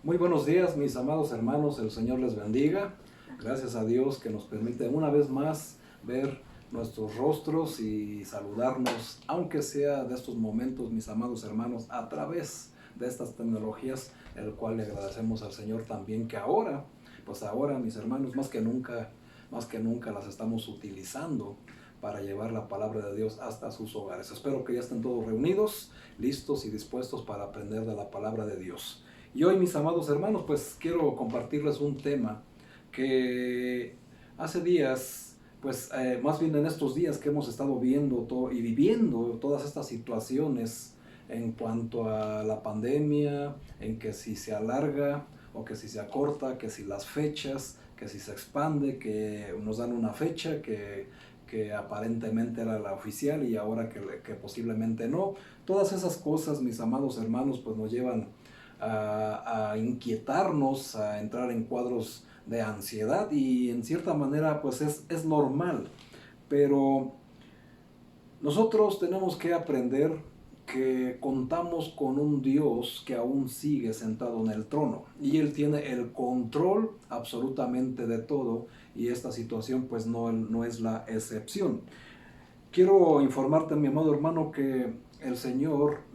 Muy buenos días, mis amados hermanos, el Señor les bendiga. Gracias a Dios que nos permite una vez más ver nuestros rostros y saludarnos, aunque sea de estos momentos, mis amados hermanos, a través de estas tecnologías, el cual le agradecemos al Señor también que ahora, pues ahora, mis hermanos, más que nunca las estamos utilizando para llevar la palabra de Dios hasta sus hogares. Espero que ya estén todos reunidos, listos y dispuestos para aprender de la palabra de Dios. Y hoy, mis amados hermanos, pues quiero compartirles un tema que hace días, más bien en estos días que hemos estado viendo y viviendo todas estas situaciones en cuanto a la pandemia, en que si se alarga o que si se acorta, que si las fechas, que si se expande, que nos dan una fecha que aparentemente era la oficial y ahora que posiblemente no. Todas esas cosas, mis amados hermanos, pues nos llevan a inquietarnos, a entrar en cuadros de ansiedad y en cierta manera pues es normal, pero nosotros tenemos que aprender que contamos con un Dios que aún sigue sentado en el trono y Él tiene el control absolutamente de todo y esta situación pues no es la excepción. Quiero informarte, mi amado hermano, que el Señor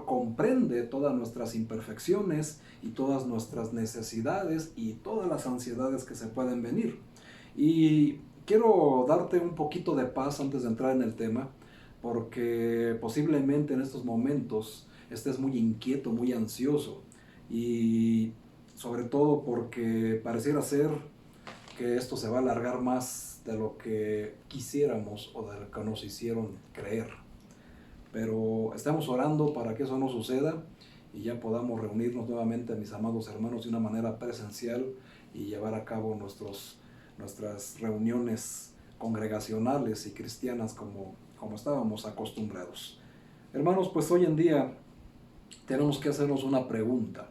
comprende todas nuestras imperfecciones y todas nuestras necesidades y todas las ansiedades que se pueden venir. Y quiero darte un poquito de paz antes de entrar en el tema, porque posiblemente en estos momentos estés muy inquieto, muy ansioso y sobre todo porque pareciera ser que esto se va a alargar más de lo que quisiéramos o de lo que nos hicieron creer. Pero estamos orando para que eso no suceda y ya podamos reunirnos nuevamente, mis amados hermanos, de una manera presencial y llevar a cabo nuestras reuniones congregacionales y cristianas como estábamos acostumbrados. Hermanos, pues hoy en día tenemos que hacernos una pregunta.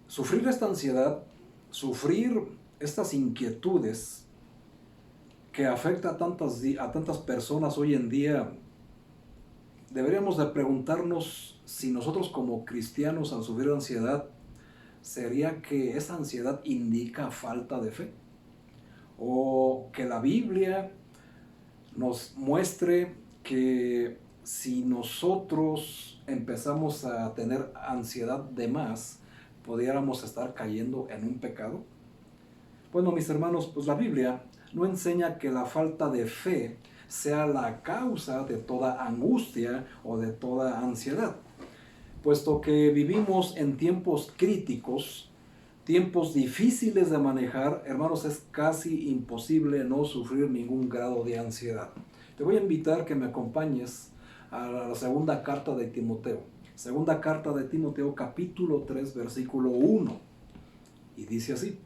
Sufrir esta ansiedad, sufrir estas inquietudes que afecta a tantas personas hoy en día, deberíamos de preguntarnos si nosotros como cristianos al sufrir ansiedad, ¿sería que esa ansiedad indica falta de fe? O que la Biblia nos muestre que si nosotros empezamos a tener ansiedad de más, pudiéramos estar cayendo en un pecado. Bueno, mis hermanos, pues la Biblia no enseña que la falta de fe sea la causa de toda angustia o de toda ansiedad, puesto que vivimos en tiempos críticos, tiempos difíciles de manejar. Hermanos, es casi imposible no sufrir ningún grado de ansiedad. Te voy a invitar que me acompañes a la segunda carta de Timoteo. Segunda carta de Timoteo, capítulo 3, versículo 1. Y dice así: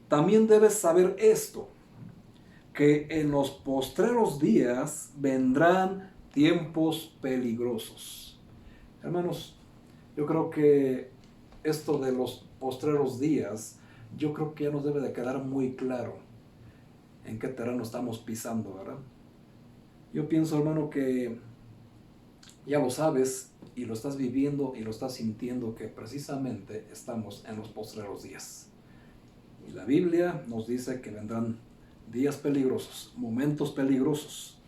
también debes saber esto, que en los postreros días vendrán tiempos peligrosos. Hermanos, yo creo que esto de los postreros días, yo creo que ya nos debe de quedar muy claro en qué terreno estamos pisando, ¿verdad? Yo pienso, hermano, que ya lo sabes y lo estás viviendo y lo estás sintiendo, que precisamente estamos en los postreros días. Y la Biblia nos dice que vendrán días peligrosos, momentos peligrosos.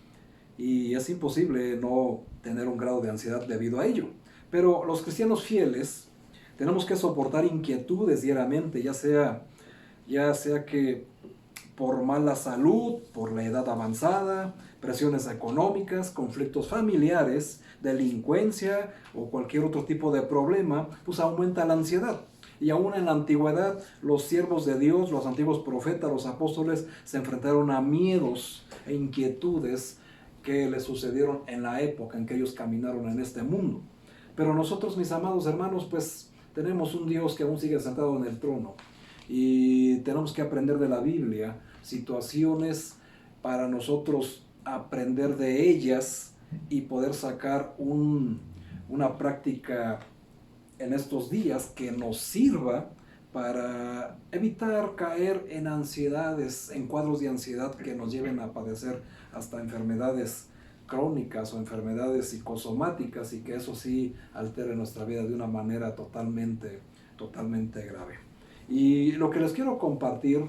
Y es imposible no tener un grado de ansiedad debido a ello. Pero los cristianos fieles tenemos que soportar inquietudes diariamente, ya sea que por mala salud, por la edad avanzada, presiones económicas, conflictos familiares, delincuencia o cualquier otro tipo de problema, pues aumenta la ansiedad. Y aún en la antigüedad, los siervos de Dios, los antiguos profetas, los apóstoles, se enfrentaron a miedos e inquietudes que les sucedieron en la época en que ellos caminaron en este mundo. Pero nosotros, mis amados hermanos, pues tenemos un Dios que aún sigue sentado en el trono. Y tenemos que aprender de la Biblia situaciones para nosotros aprender de ellas y poder sacar una práctica en estos días que nos sirva para evitar caer en ansiedades, en cuadros de ansiedad que nos lleven a padecer hasta enfermedades crónicas o enfermedades psicosomáticas y que eso sí altere nuestra vida de una manera totalmente grave. Y lo que les quiero compartir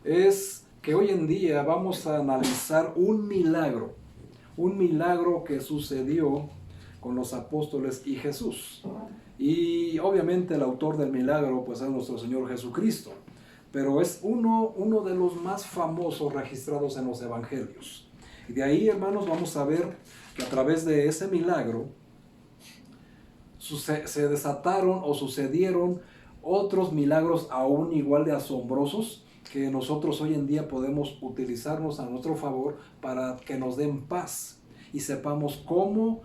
es que hoy en día vamos a analizar un milagro que sucedió con los apóstoles y Jesús. Y obviamente el autor del milagro pues es nuestro Señor Jesucristo, pero es uno de los más famosos registrados en los evangelios. Y de ahí, hermanos, vamos a ver que a través de ese milagro se desataron o sucedieron otros milagros aún igual de asombrosos que nosotros hoy en día podemos utilizarnos a nuestro favor para que nos den paz y sepamos cómo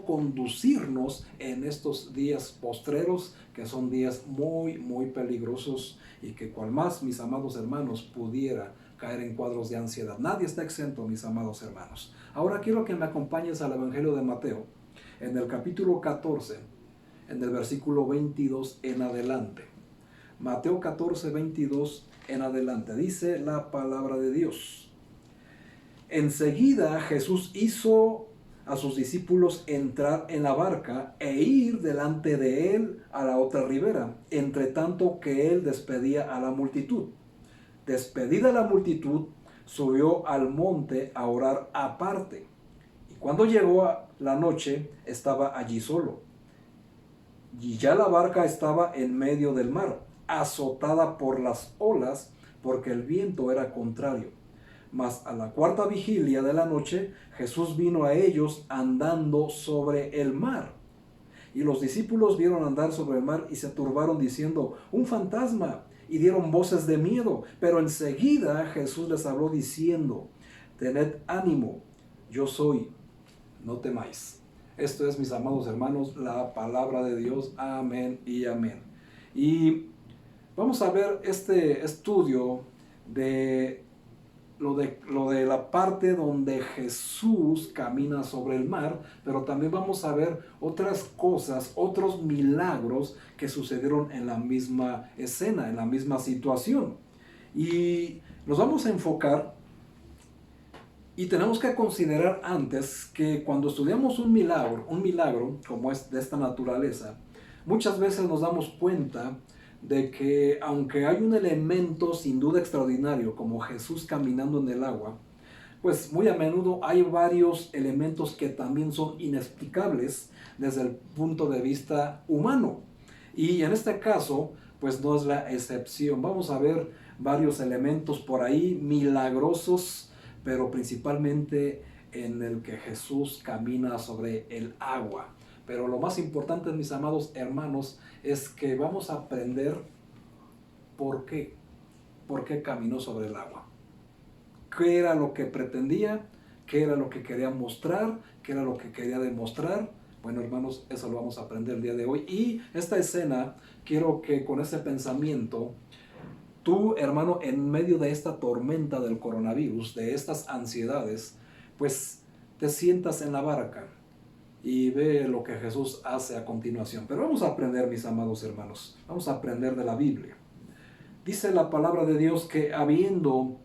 conducirnos en estos días postreros, que son días muy peligrosos y que cual más, mis amados hermanos, pudiera caer en cuadros de ansiedad. Nadie está exento, mis amados hermanos. Ahora quiero que me acompañes al Evangelio de Mateo, en el capítulo 14, en el versículo 22 en adelante. Mateo 14, 22 en adelante. Dice la palabra de Dios: enseguida Jesús hizo a sus discípulos entrar en la barca e ir delante de él a la otra ribera, entre tanto que él despedía a la multitud. Despedida la multitud, subió al monte a orar aparte. Y cuando llegó a la noche, estaba allí solo. Y ya la barca estaba en medio del mar, azotada por las olas, porque el viento era contrario. Mas a la cuarta vigilia de la noche, Jesús vino a ellos andando sobre el mar. Y los discípulos vieron andar sobre el mar y se turbaron diciendo: un fantasma, y dieron voces de miedo. Pero enseguida Jesús les habló diciendo: tened ánimo, yo soy, no temáis. Esto es, mis amados hermanos, la palabra de Dios. Amén y amén. Y vamos a ver este estudio de lo de la parte donde Jesús camina sobre el mar, pero también vamos a ver otras cosas, otros milagros que sucedieron en la misma escena, en la misma situación. Y nos vamos a enfocar y tenemos que considerar antes que cuando estudiamos un milagro como es de esta naturaleza, muchas veces nos damos cuenta de que aunque hay un elemento sin duda extraordinario como Jesús caminando en el agua, pues muy a menudo hay varios elementos que también son inexplicables desde el punto de vista humano. Y en este caso, pues no es la excepción. Vamos a ver varios elementos por ahí milagrosos, pero principalmente en el que Jesús camina sobre el agua. Pero lo más importante, mis amados hermanos, es que vamos a aprender por qué caminó sobre el agua. ¿Qué era lo que pretendía? ¿Qué era lo que quería mostrar? ¿Qué era lo que quería demostrar? Bueno, hermanos, eso lo vamos a aprender el día de hoy. Y esta escena, quiero que con ese pensamiento, tú, hermano, en medio de esta tormenta del coronavirus, de estas ansiedades, pues te sientas en la barca y ve lo que Jesús hace a continuación. Pero vamos a aprender, mis amados hermanos, vamos a aprender de la Biblia. Dice la palabra de Dios que habiendo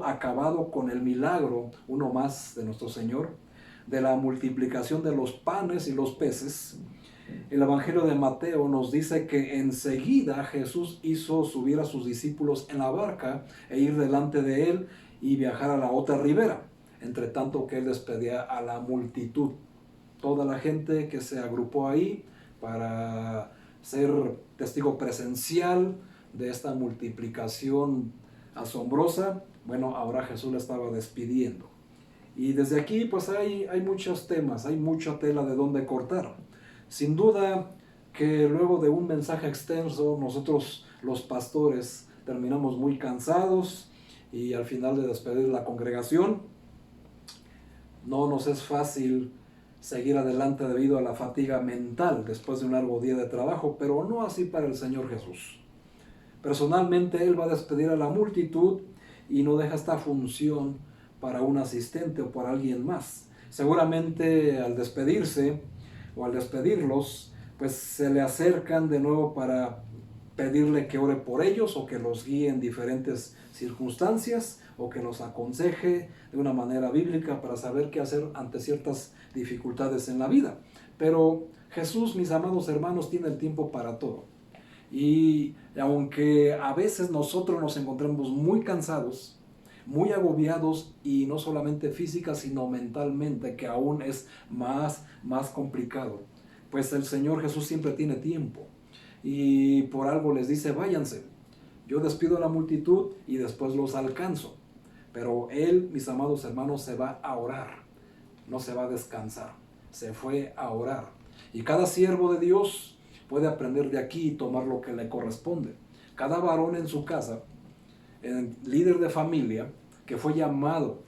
acabado con el milagro, uno más de nuestro Señor, de la multiplicación de los panes y los peces, el Evangelio de Mateo nos dice que enseguida Jesús hizo subir a sus discípulos en la barca e ir delante de él y viajar a la otra ribera, entre tanto que él despedía a la multitud. Toda la gente que se agrupó ahí para ser testigo presencial de esta multiplicación asombrosa, bueno, ahora Jesús le estaba despidiendo. Y desde aquí pues hay muchos temas, hay mucha tela de donde cortar. Sin duda que luego de un mensaje extenso, nosotros los pastores terminamos muy cansados y al final de despedir la congregación, no nos es fácil seguir adelante debido a la fatiga mental después de un largo día de trabajo, pero no así para el Señor Jesús. Personalmente, Él va a despedir a la multitud y no deja esta función para un asistente o para alguien más. Seguramente al despedirse o al despedirlos, pues se le acercan de nuevo para pedirle que ore por ellos o que los guíe en diferentes circunstancias o que los aconseje de una manera bíblica para saber qué hacer ante ciertas dificultades en la vida. Pero Jesús, mis amados hermanos, tiene el tiempo para todo. Y aunque a veces nosotros nos encontramos muy cansados, muy agobiados, y no solamente física sino mentalmente, que aún es más complicado, pues el Señor Jesús siempre tiene tiempo y por algo les dice: váyanse, yo despido a la multitud y después los alcanzo. Pero Él, mis amados hermanos, se va a orar, no se va a descansar, se fue a orar. Y cada siervo de Dios puede aprender de aquí y tomar lo que le corresponde. Cada varón en su casa, líder de familia, que fue llamado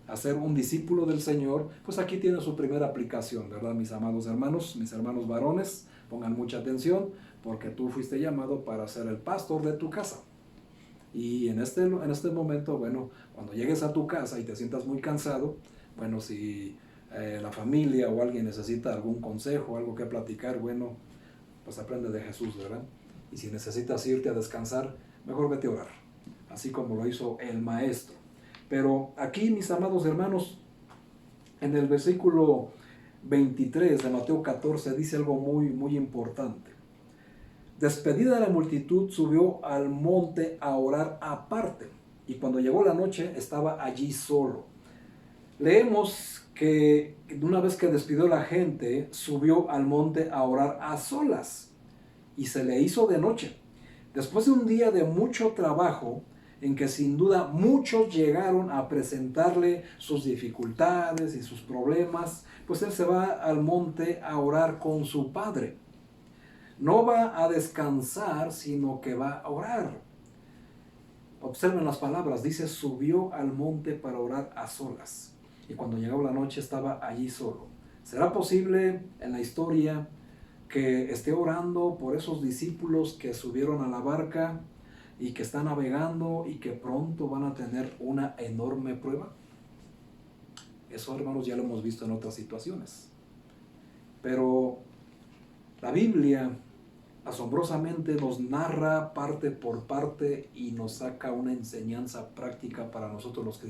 a ser un discípulo del Señor, pues aquí tiene su primera aplicación, ¿verdad, mis amados hermanos? Mis hermanos varones, pongan mucha atención, porque tú fuiste llamado para ser el pastor de tu casa. Y en este momento, bueno, cuando llegues a tu casa y te sientas muy cansado, bueno, si la familia o alguien necesita algún consejo, algo que platicar, bueno, pues aprende de Jesús, ¿verdad? Y si necesitas irte a descansar, mejor vete a orar, así como lo hizo el maestro. Pero aquí, mis amados hermanos, en el versículo 23 de Mateo 14 dice algo muy importante. Despedida la multitud, subió al monte a orar aparte, y cuando llegó la noche estaba allí solo. Leemos que una vez que despidió la gente, subió al monte a orar a solas, y se le hizo de noche. Después de un día de mucho trabajo, en que sin duda muchos llegaron a presentarle sus dificultades y sus problemas, pues él se va al monte a orar con su Padre. No va a descansar, sino que va a orar. Observen las palabras, dice: subió al monte para orar a solas. Y cuando llegó la noche estaba allí solo. ¿Será posible en la historia que esté orando por esos discípulos que subieron a la barca y que están navegando y que pronto van a tener una enorme prueba? Eso, hermanos, ya lo hemos visto en otras situaciones. Pero la Biblia asombrosamente nos narra parte por parte y nos saca una enseñanza práctica para nosotros los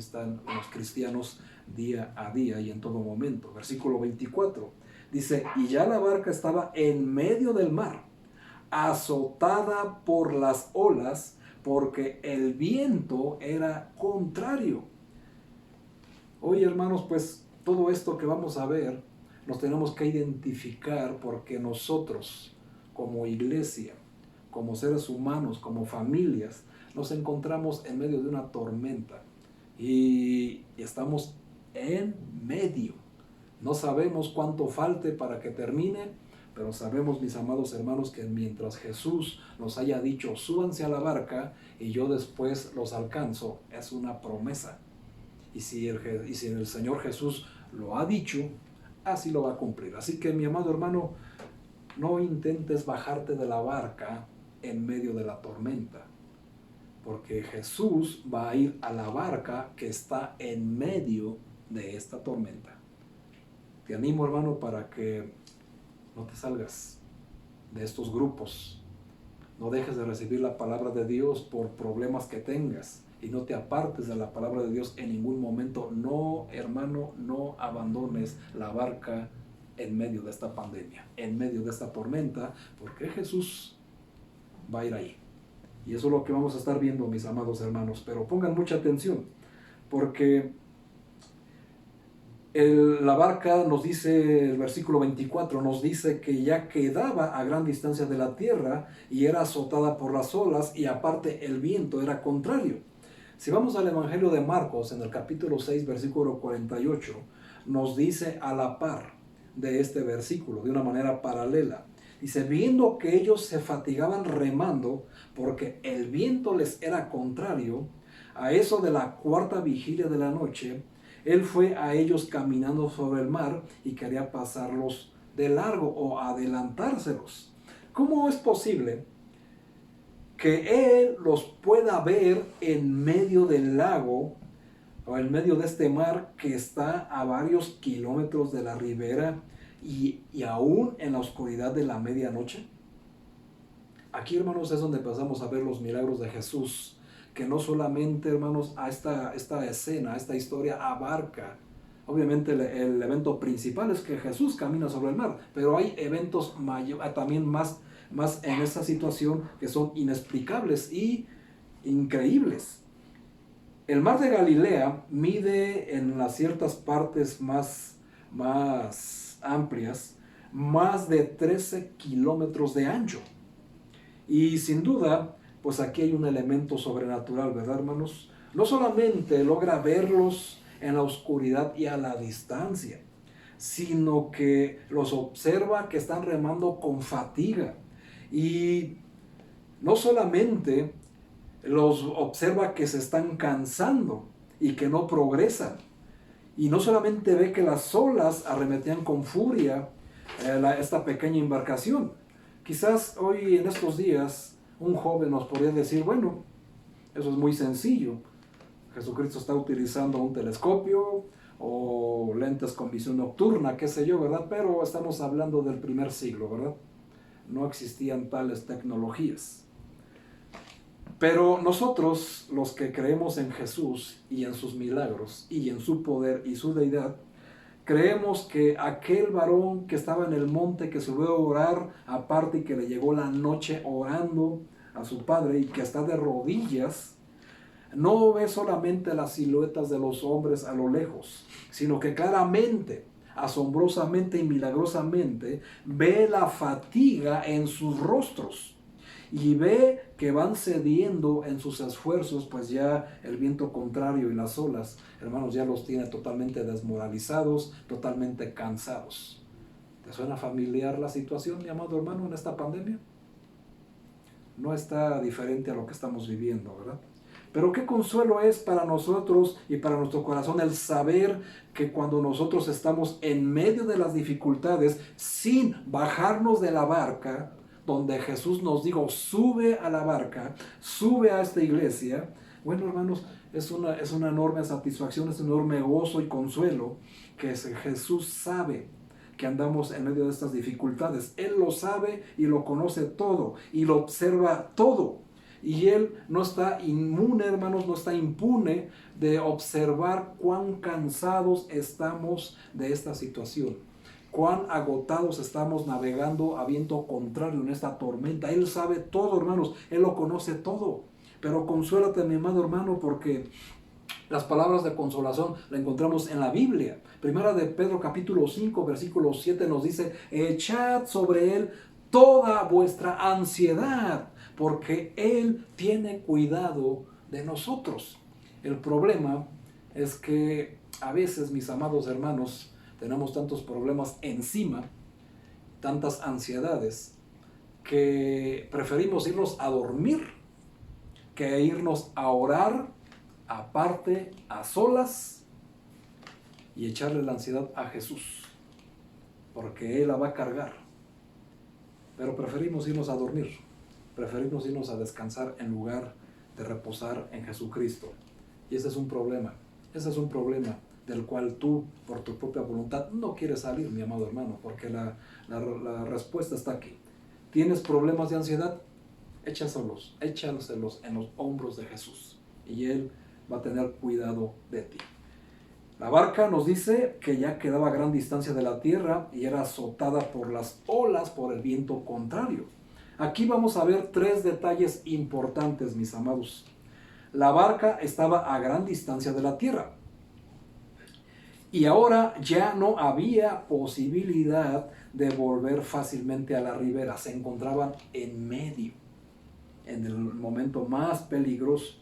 cristianos día a día y en todo momento. Versículo 24 dice: y ya la barca estaba en medio del mar, azotada por las olas, porque el viento era contrario. Hoy, hermanos, pues todo esto que vamos a ver nos tenemos que identificar, porque nosotros, como iglesia, como seres humanos, como familias, nos encontramos en medio de una tormenta y estamos en medio. No sabemos cuánto falte para que termine, pero sabemos, mis amados hermanos, que mientras Jesús nos haya dicho: súbanse a la barca y yo después los alcanzo, es una promesa. Y si el Señor Jesús lo ha dicho, así lo va a cumplir. Así que, mi amado hermano, no intentes bajarte de la barca en medio de la tormenta, porque Jesús va a ir a la barca que está en medio de esta tormenta. Te animo, hermano, para que no te salgas de estos grupos. No dejes de recibir la palabra de Dios por problemas que tengas, y no te apartes de la palabra de Dios en ningún momento. No, hermano, no abandones la barca en medio de esta pandemia, en medio de esta tormenta, porque Jesús va a ir ahí. Y eso es lo que vamos a estar viendo, mis amados hermanos. Pero pongan mucha atención, porque la barca, nos dice el versículo 24, nos dice que ya quedaba a gran distancia de la tierra y era azotada por las olas, y aparte el viento era contrario. Si vamos al Evangelio de Marcos, en el capítulo 6, versículo 48, nos dice a la par de este versículo, de una manera paralela. Dice: viendo que ellos se fatigaban remando, porque el viento les era contrario, a eso de la cuarta vigilia de la noche, él fue a ellos caminando sobre el mar y quería pasarlos de largo o adelantárselos. ¿Cómo es posible que él los pueda ver en medio del lago o en medio de este mar que está a varios kilómetros de la ribera y aún en la oscuridad de la medianoche? Aquí, hermanos, es donde empezamos a ver los milagros de Jesús, que no solamente, hermanos, a esta escena, a esta historia abarca. Obviamente el evento principal es que Jesús camina sobre el mar, pero hay eventos también más en esta situación que son inexplicables y increíbles. El mar de Galilea mide en las ciertas partes más amplias más de 13 kilómetros de ancho. Y sin duda, pues aquí hay un elemento sobrenatural, ¿verdad, hermanos? No solamente logra verlos en la oscuridad y a la distancia, sino que los observa que están remando con fatiga. Y no solamente los observa que se están cansando y que no progresan. Y no solamente ve que las olas arremetían con furia esta pequeña embarcación. Quizás hoy en estos días un joven nos podría decir, bueno, eso es muy sencillo. Jesucristo está utilizando un telescopio o lentes con visión nocturna, qué sé yo, ¿verdad? Pero estamos hablando del primer siglo, ¿verdad? No existían tales tecnologías. Pero nosotros, los que creemos en Jesús y en sus milagros y en su poder y su deidad, creemos que aquel varón que estaba en el monte, que subió a orar aparte y que le llegó la noche orando a su padre y que está de rodillas, no ve solamente las siluetas de los hombres a lo lejos, sino que claramente, asombrosamente y milagrosamente, ve la fatiga en sus rostros. Y ve que van cediendo en sus esfuerzos, pues ya el viento contrario y las olas, hermanos, ya los tiene totalmente desmoralizados, totalmente cansados. ¿Te suena familiar la situación, mi amado hermano, en esta pandemia? No está diferente a lo que estamos viviendo, ¿verdad? Pero qué consuelo es para nosotros y para nuestro corazón el saber que cuando nosotros estamos en medio de las dificultades, sin bajarnos de la barca, donde Jesús nos dijo, sube a la barca, sube a esta iglesia. Bueno, hermanos, es una enorme satisfacción, es un enorme gozo y consuelo que Jesús sabe que andamos en medio de estas dificultades. Él lo sabe y lo conoce todo y lo observa todo. Y Él no está inmune, hermanos, no está impune de observar cuán cansados estamos de esta situación. Cuán agotados estamos navegando a viento contrario en esta tormenta. Él sabe todo, hermanos. Él lo conoce todo. Pero consuélate, mi amado hermano, porque las palabras de consolación las encontramos en la Biblia. Primera de Pedro capítulo 5, versículo 7 nos dice, echad sobre Él toda vuestra ansiedad, porque Él tiene cuidado de nosotros. El problema es que a veces, mis amados hermanos, tenemos tantos problemas encima, tantas ansiedades, que preferimos irnos a dormir que irnos a orar aparte, a solas, y echarle la ansiedad a Jesús, porque Él la va a cargar. Pero preferimos irnos a dormir, preferimos irnos a descansar en lugar de reposar en Jesucristo. Y ese es un problema del cual tú, por tu propia voluntad, no quieres salir, mi amado hermano, porque la respuesta está aquí. ¿Tienes problemas de ansiedad? Échaselos en los hombros de Jesús, y Él va a tener cuidado de ti. La barca nos dice que ya quedaba a gran distancia de la tierra y era azotada por las olas, por el viento contrario. Aquí vamos a ver tres detalles importantes, mis amados. La barca estaba a gran distancia de la tierra y ahora ya no había posibilidad de volver fácilmente a la ribera. Se encontraban en medio, en el momento más peligroso.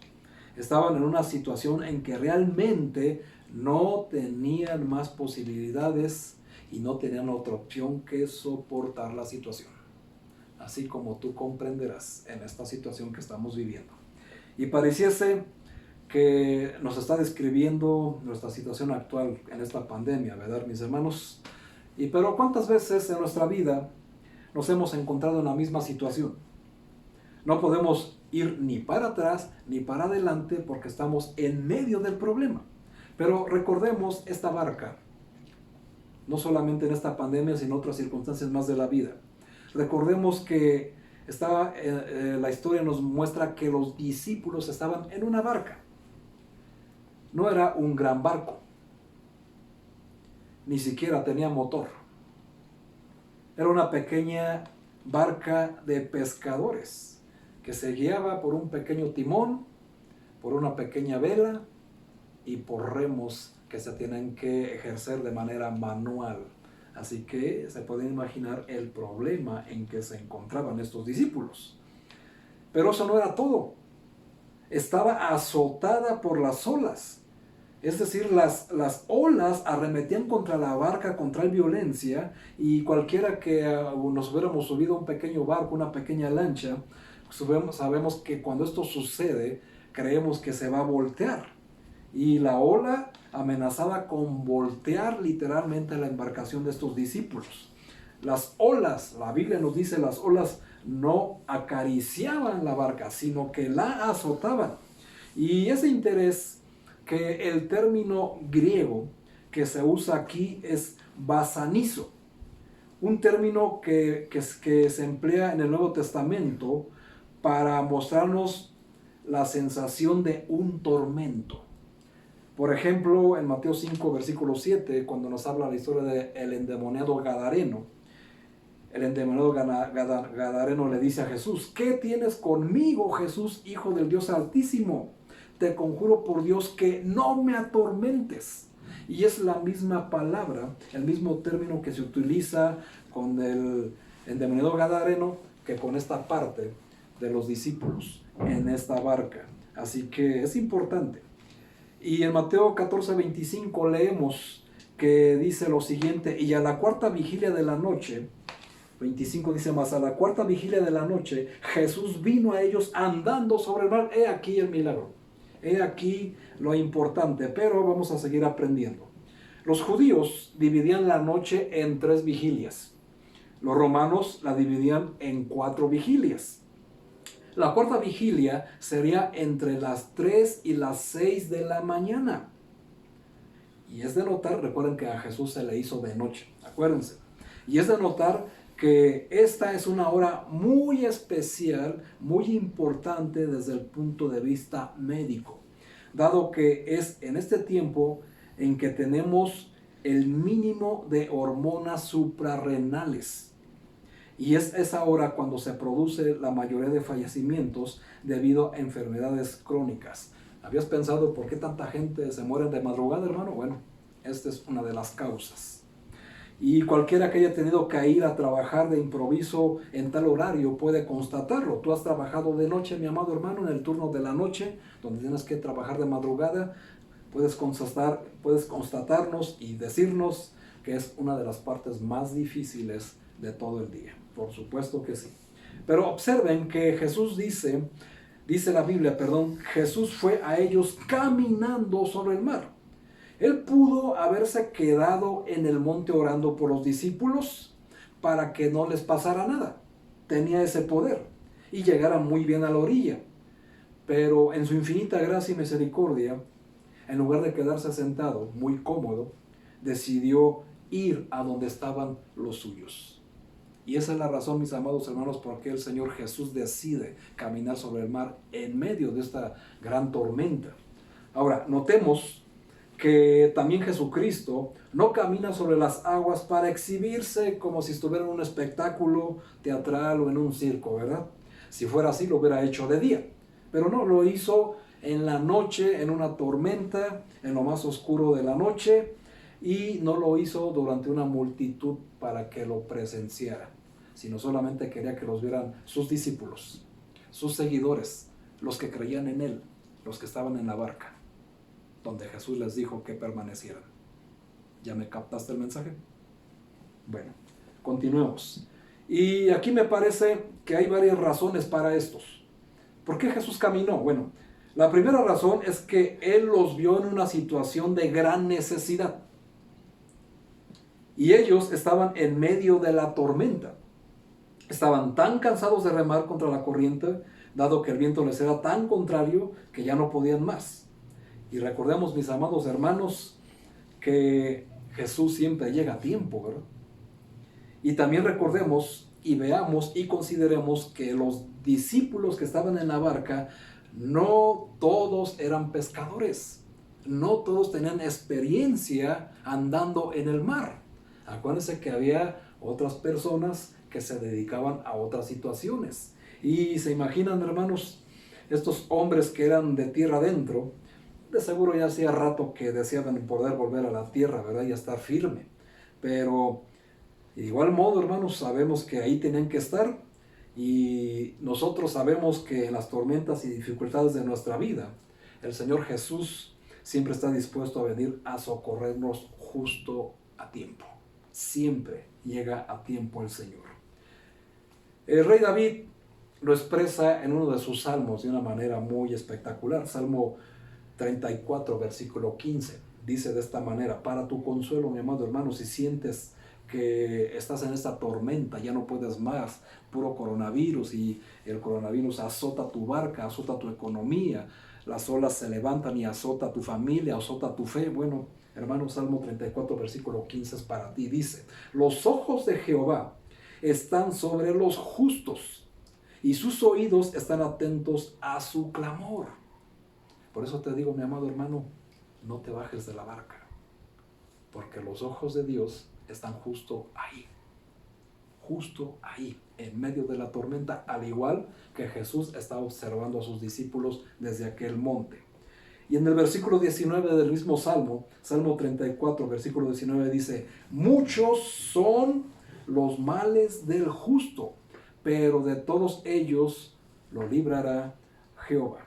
Estaban en una situación en que realmente no tenían más posibilidades y no tenían otra opción que soportar la situación. Así como tú comprenderás en esta situación que estamos viviendo. Y pareciese que nos está describiendo nuestra situación actual en esta pandemia, ¿verdad, mis hermanos? Pero ¿cuántas veces en nuestra vida nos hemos encontrado en la misma situación? No podemos ir ni para atrás ni para adelante porque estamos en medio del problema. Pero recordemos esta barca, no solamente en esta pandemia, sino en otras circunstancias más de la vida. Recordemos que La historia nos muestra que los discípulos estaban en una barca. No era un gran barco, ni siquiera tenía motor. Era una pequeña barca de pescadores que se guiaba por un pequeño timón, por una pequeña vela y por remos que se tienen que ejercer de manera manual. Así que se pueden imaginar el problema en que se encontraban estos discípulos. Pero eso no era todo. Estaba azotada por las olas. Es decir, las olas arremetían contra la barca con tal violencia, y cualquiera que nos hubiéramos subido a un pequeño barco, una pequeña lancha, sabemos que cuando esto sucede, creemos que se va a voltear. Y la ola amenazaba con voltear literalmente la embarcación de estos discípulos. Las olas, la Biblia nos dice, las olas no acariciaban la barca, sino que la azotaban. Y ese interés, que el término griego que se usa aquí es basanizo, un término que se emplea en el Nuevo Testamento para mostrarnos la sensación de un tormento. Por ejemplo, en Mateo 5, versículo 7, cuando nos habla la historia del endemoniado Gadareno, el endemoniado Gadareno le dice a Jesús: ¿qué tienes conmigo, Jesús, Hijo del Dios Altísimo? Te conjuro por Dios que no me atormentes. Y es la misma palabra, el mismo término que se utiliza con el endemoniado Gadareno que con esta parte de los discípulos en esta barca. Así que es importante. Y en Mateo 14:25 leemos que dice lo siguiente: y a la cuarta vigilia de la noche, 25 dice más, a la cuarta vigilia de la noche, Jesús vino a ellos andando sobre el mar. He aquí el milagro. He aquí lo importante, pero vamos a seguir aprendiendo. Los judíos dividían la noche en 3 vigilias. Los romanos la dividían en 4 vigilias. La cuarta vigilia sería entre las 3 y las 6 de la mañana. Y es de notar, recuerden que a Jesús se le hizo de noche, acuérdense. Y es de notar que esta es una hora muy especial, muy importante desde el punto de vista médico, dado que es en este tiempo en que tenemos el mínimo de hormonas suprarrenales. Y es esa hora cuando se produce la mayoría de fallecimientos debido a enfermedades crónicas. ¿Habías pensado por qué tanta gente se muere de madrugada, hermano? Bueno, esta es una de las causas. Y cualquiera que haya tenido que ir a trabajar de improviso en tal horario puede constatarlo. Tú has trabajado de noche, mi amado hermano, en el turno de la noche, donde tienes que trabajar de madrugada. Puedes constatarnos y decirnos que es una de las partes más difíciles de todo el día. Por supuesto que sí. Pero observen que Jesús dice la Biblia, Jesús fue a ellos caminando sobre el mar. Él pudo haberse quedado en el monte orando por los discípulos para que no les pasara nada. Tenía ese poder y llegara muy bien a la orilla. Pero en su infinita gracia y misericordia, en lugar de quedarse sentado muy cómodo, decidió ir a donde estaban los suyos. Y esa es la razón, mis amados hermanos, por qué el Señor Jesús decide caminar sobre el mar en medio de esta gran tormenta. Ahora, notemos que también Jesucristo no camina sobre las aguas para exhibirse como si estuviera en un espectáculo teatral o en un circo, ¿verdad? Si fuera así, lo hubiera hecho de día. Pero no, lo hizo en la noche, en una tormenta, en lo más oscuro de la noche, y no lo hizo durante una multitud para que lo presenciara, sino solamente quería que los vieran sus discípulos, sus seguidores, los que creían en Él, los que estaban en la barca, donde Jesús les dijo que permanecieran. ¿Ya me captaste el mensaje? Bueno, continuemos. Y aquí me parece que hay varias razones para estos. ¿Por qué Jesús caminó? Bueno, la primera razón es que Él los vio en una situación de gran necesidad. Y ellos estaban en medio de la tormenta. Estaban tan cansados de remar contra la corriente, dado que el viento les era tan contrario que ya no podían más. Y recordemos, mis amados hermanos, que Jesús siempre llega a tiempo, ¿verdad? Y también recordemos y veamos y consideremos que los discípulos que estaban en la barca, no todos eran pescadores, no todos tenían experiencia andando en el mar. Acuérdense que había otras personas que se dedicaban a otras situaciones. Y se imaginan, hermanos, estos hombres que eran de tierra adentro, de seguro ya hacía rato que deseaban poder volver a la tierra, ¿verdad? Y estar firme. Pero de igual modo, hermanos, sabemos que ahí tenían que estar, y nosotros sabemos que en las tormentas y dificultades de nuestra vida, el Señor Jesús siempre está dispuesto a venir a socorrernos justo a tiempo. Siempre llega a tiempo el Señor. El rey David lo expresa en uno de sus salmos de una manera muy espectacular. Salmo 34, versículo 15. Dice de esta manera: para tu consuelo, mi amado hermano, si sientes que estás en esta tormenta, ya no puedes más, puro coronavirus, y el coronavirus azota tu barca, azota tu economía, las olas se levantan y azota tu familia, azota tu fe. Bueno, hermano, Salmo 34, versículo 15 es para ti. Dice: los ojos de Jehová están sobre los justos, y sus oídos están atentos a su clamor. Por eso te digo, mi amado hermano, no te bajes de la barca, porque los ojos de Dios están justo ahí, en medio de la tormenta, al igual que Jesús está observando a sus discípulos desde aquel monte. Y en el versículo 19 del mismo Salmo, Salmo 34, versículo 19 dice: muchos son los males del justo, pero de todos ellos lo librará Jehová.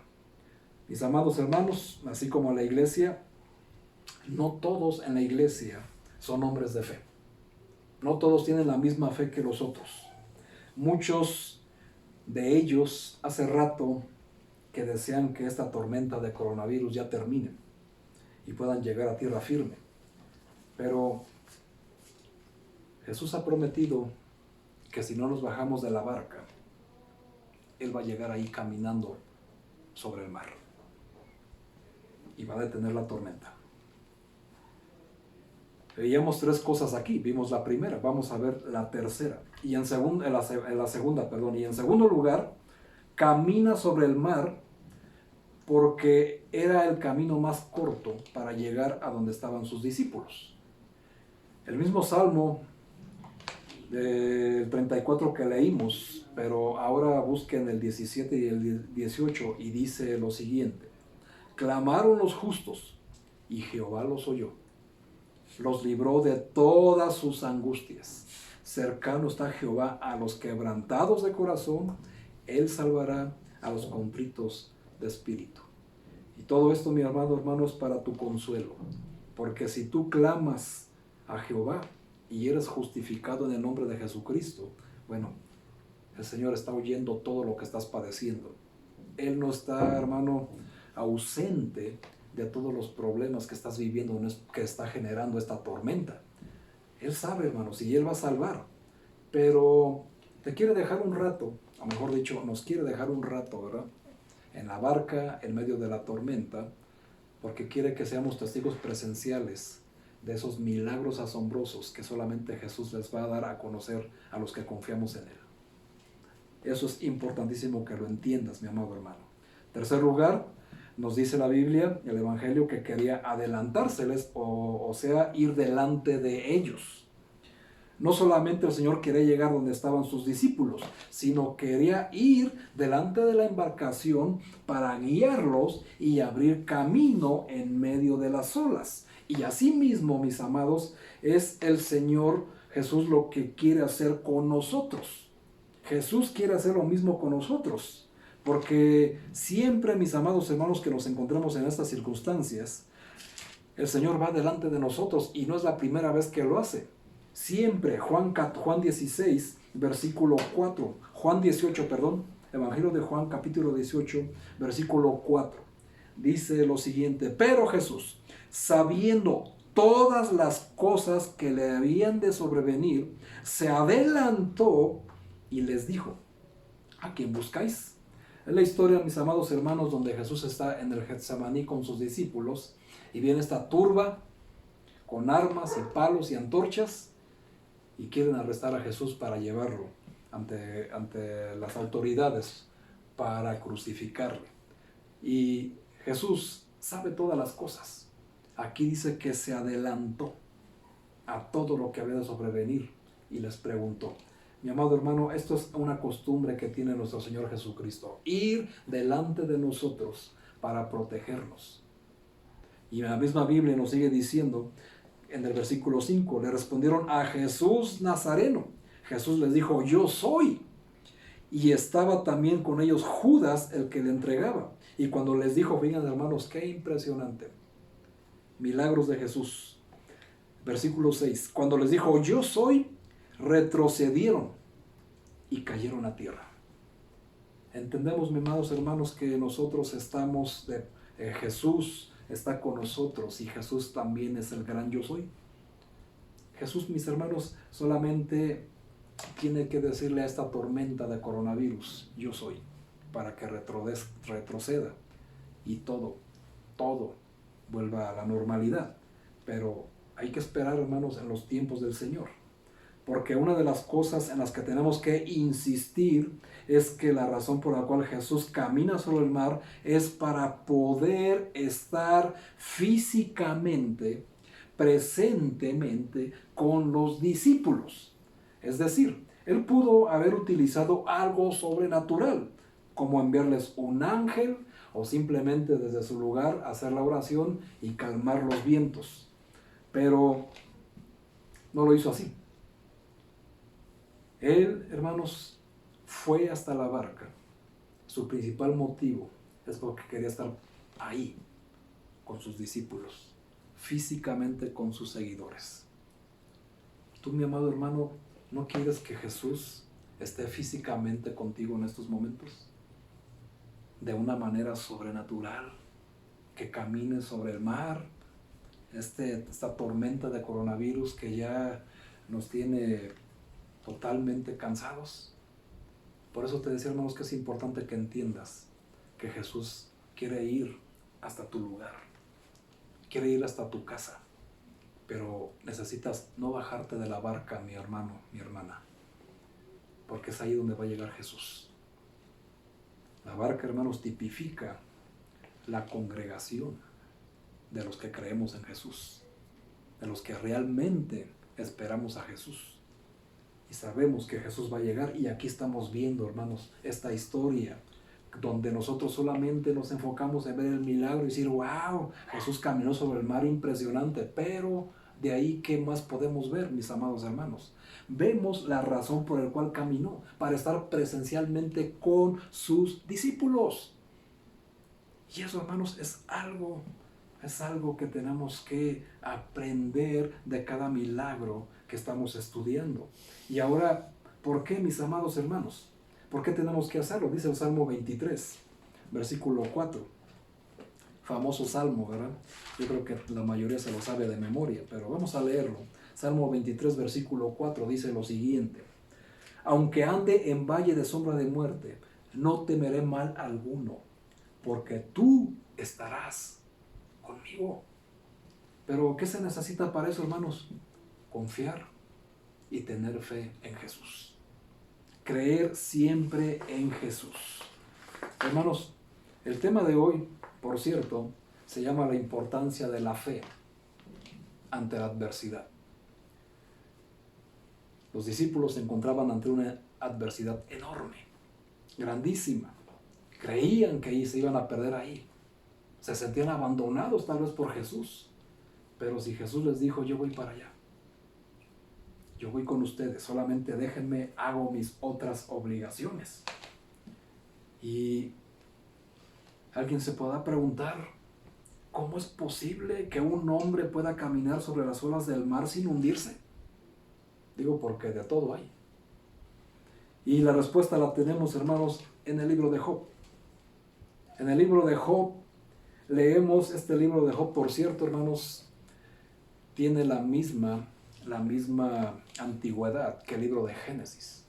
Mis amados hermanos, así como la iglesia, no todos en la iglesia son hombres de fe. No todos tienen la misma fe que los otros. Muchos de ellos hace rato que desean que esta tormenta de coronavirus ya termine y puedan llegar a tierra firme. Pero Jesús ha prometido que si no nos bajamos de la barca, Él va a llegar ahí caminando sobre el mar y va a detener la tormenta. Veíamos tres cosas aquí. Vimos la primera, vamos a ver la tercera. Y en segundo lugar, camina sobre el mar porque era el camino más corto para llegar a donde estaban sus discípulos. El mismo Salmo del 34 que leímos, pero ahora busquen el 17 y el 18, y dice lo siguiente: clamaron los justos y Jehová los oyó, los libró de todas sus angustias. Cercano está Jehová a los quebrantados de corazón, Él salvará a los contritos de espíritu. Y todo esto, mi amado hermano, es para tu consuelo, porque si tú clamas a Jehová y eres justificado en el nombre de Jesucristo, bueno, el Señor está oyendo todo lo que estás padeciendo. Él no está, hermano, ausente de todos los problemas que estás viviendo, que está generando esta tormenta. Él sabe, hermanos, y Él va a salvar. Pero te quiere dejar un rato, o mejor dicho, nos quiere dejar un rato, ¿verdad?, en la barca, en medio de la tormenta, porque quiere que seamos testigos presenciales de esos milagros asombrosos que solamente Jesús les va a dar a conocer a los que confiamos en Él. Eso es importantísimo que lo entiendas, mi amado hermano. En tercer lugar, nos dice la Biblia, el Evangelio, que quería adelantárseles, o sea, ir delante de ellos. No solamente el Señor quería llegar donde estaban sus discípulos, sino quería ir delante de la embarcación para guiarlos y abrir camino en medio de las olas. Y asimismo, mis amados, es el Señor Jesús lo que quiere hacer con nosotros. Jesús quiere hacer lo mismo con nosotros. Porque siempre, mis amados hermanos, que nos encontremos en estas circunstancias, el Señor va delante de nosotros, y no es la primera vez que lo hace. Siempre, Juan 16, versículo 4, Juan 18, perdón, Evangelio de Juan, capítulo 18, versículo 4, dice lo siguiente: pero Jesús, sabiendo todas las cosas que le habían de sobrevenir, se adelantó y les dijo: ¿a quién buscáis? Es la historia, mis amados hermanos, donde Jesús está en el Getsemaní con sus discípulos, y viene esta turba con armas y palos y antorchas, y quieren arrestar a Jesús para llevarlo ante las autoridades para crucificarle. Y Jesús sabe todas las cosas. Aquí dice que se adelantó a todo lo que había de sobrevenir y les preguntó. Mi amado hermano, esto es una costumbre que tiene nuestro Señor Jesucristo, ir delante de nosotros para protegernos. Y la misma Biblia nos sigue diciendo en el versículo 5, le respondieron a Jesús Nazareno. Jesús les dijo, yo soy. Y estaba también con ellos Judas, el que le entregaba. Y cuando les dijo, vengan hermanos, qué impresionante. Milagros de Jesús. Versículo 6, cuando les dijo, yo soy, retrocedieron y cayeron a tierra. Entendemos, mis amados hermanos, que nosotros estamos, Jesús está con nosotros y Jesús también es el gran yo soy. Jesús, mis hermanos, solamente tiene que decirle a esta tormenta de coronavirus, yo soy, para que retroceda y todo vuelva a la normalidad. Pero hay que esperar, hermanos, en los tiempos del Señor. Porque una de las cosas en las que tenemos que insistir es que la razón por la cual Jesús camina sobre el mar es para poder estar físicamente, presentemente con los discípulos. Es decir, Él pudo haber utilizado algo sobrenatural, como enviarles un ángel o simplemente desde su lugar hacer la oración y calmar los vientos. Pero no lo hizo así. Él, hermanos, fue hasta la barca. Su principal motivo es porque quería estar ahí con sus discípulos, físicamente con sus seguidores. Tú, mi amado hermano, ¿no quieres que Jesús esté físicamente contigo en estos momentos? De una manera sobrenatural, que camine sobre el mar, esta tormenta de coronavirus que ya nos tiene totalmente cansados. Por eso te decía, hermanos, que es importante que entiendas que Jesús quiere ir hasta tu lugar, quiere ir hasta tu casa, pero necesitas no bajarte de la barca, mi hermano, mi hermana, porque es ahí donde va a llegar Jesús. La barca, hermanos, tipifica la congregación de los que creemos en Jesús, de los que realmente esperamos a Jesús y sabemos que Jesús va a llegar. Y aquí estamos viendo, hermanos, esta historia donde nosotros solamente nos enfocamos en ver el milagro y decir, wow, Jesús caminó sobre el mar, impresionante, pero de ahí, ¿qué más podemos ver, mis amados hermanos? Vemos la razón por la cual caminó, para estar presencialmente con sus discípulos. Y eso, hermanos, es algo que tenemos que aprender de cada milagro que estamos estudiando. Y ahora, ¿por qué, mis amados hermanos? ¿Por qué tenemos que hacerlo? Dice el Salmo 23, versículo 4. Famoso salmo, ¿verdad? Yo creo que la mayoría se lo sabe de memoria, pero vamos a leerlo. Salmo 23, versículo 4 dice lo siguiente: aunque ande en valle de sombra de muerte, no temeré mal alguno, porque tú estarás conmigo. Pero ¿qué se necesita para eso, hermanos? Confiar y tener fe en Jesús. Creer siempre en Jesús. Hermanos, el tema de hoy, por cierto, se llama la importancia de la fe ante la adversidad. Los discípulos se encontraban ante una adversidad enorme, grandísima. Creían que se iban a perder ahí. Se sentían abandonados tal vez por Jesús. Pero si Jesús les dijo, yo voy para allá, yo voy con ustedes, solamente déjenme, hago mis otras obligaciones. Y alguien se podrá preguntar, ¿cómo es posible que un hombre pueda caminar sobre las olas del mar sin hundirse? Digo, porque de todo hay. Y la respuesta la tenemos, hermanos, en el libro de Job. En el libro de Job, leemos este libro de Job, por cierto, hermanos, tiene la misma antigüedad que el libro de Génesis.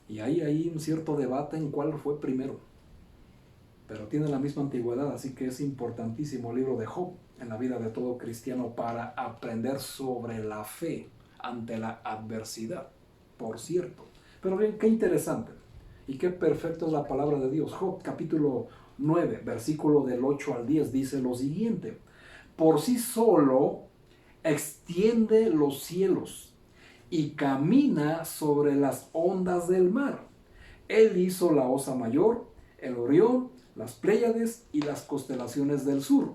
Y hay un cierto debate en cuál fue primero. Pero tiene la misma antigüedad, así que es importantísimo el libro de Job en la vida de todo cristiano para aprender sobre la fe ante la adversidad, por cierto. Pero bien, qué interesante y qué perfecta es la palabra de Dios. Job capítulo 9, versículo del 8 al 10 dice lo siguiente: por sí solo extiende los cielos y camina sobre las ondas del mar. Él hizo la Osa Mayor, el Orión, las Pléyades y las constelaciones del sur.